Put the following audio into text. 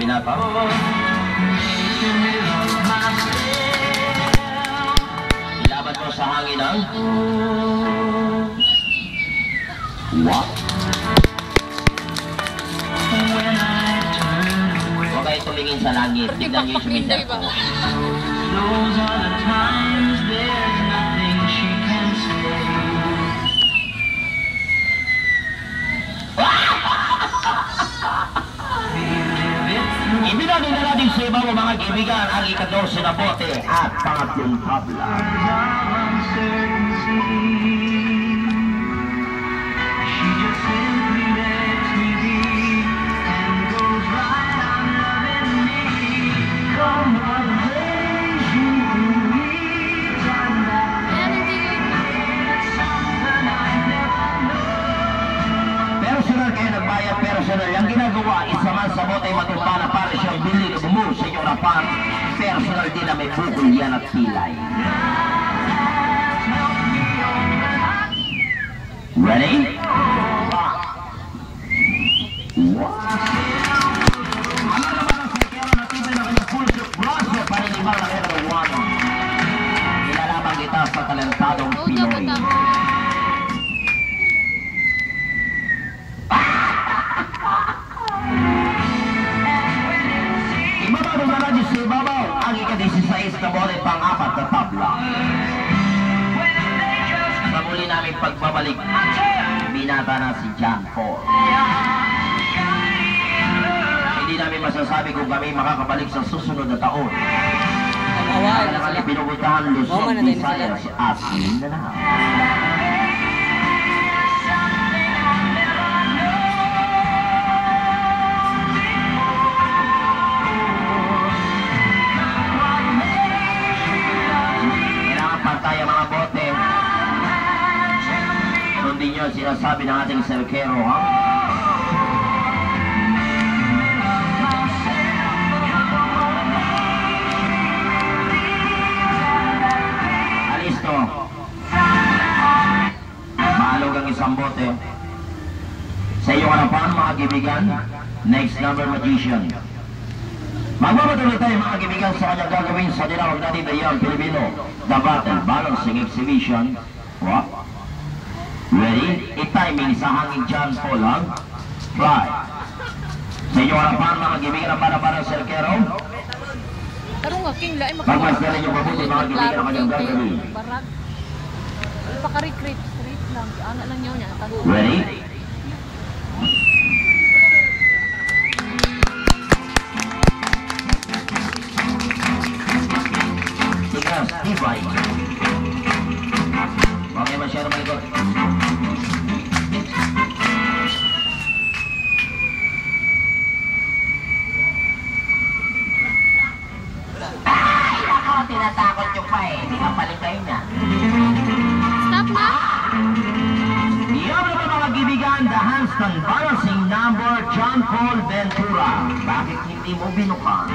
binata. Ilaban mo sa hangin ang what? Huwag kayo tumingin sa langit. Tignan nyo yung sumita ko. Those are the times there's nothing she can say. Ibinali na natin sa iba mo mga kaibigan ang ika-12 na bote at pangatlong tabla. Personal yang ginagawa isa man sa bote matimpana para siyang bili na bumur sa inyong rapan. Personal din na may bukol yan at pilay. Ready? Ano naman ang sakero na tibay na kanyang full brosyo para limang na kaya ng one. Inalaman kita sa talentadong Pinoy. Ang ika-16 na bote pang-apat na tabla. Sa muli namin pagbabalik, binata na si John Paul. Hindi namin masasabi kung kami makakabalik sa susunod na taon. Kaya kami pinubutahan Luzon, Visayas at Mindanao. Tayo mga bote. Sundin nyo sinasabi ng ating serkero, ha? Alisto. Mahalog ang isang bote. Sa iyong harapan, mga kaibigan, next number magician. Magmamatuloy tayo mga kaibigan sa kanyang gagawin sa dinawag natin na iyang Pilipino, The Battle Balancing Exhibition. What? Ready? I-timing sa hanging John Paul lang. Fly. Sa inyong harapan mga kaibigan ang para-para ng serkero. Magmasterin yung mabuti mga kaibigan ang kanyang gagawin. Ready? Tibay. Huwag kayo masyado malikot. Ay, ako, tinatakot nyo pa eh. Hindi ka palikay na. Stop na! Iyon naman mga kaibigan, the handstand balancing number John Paul Ventura. Bakit hindi mo binukan?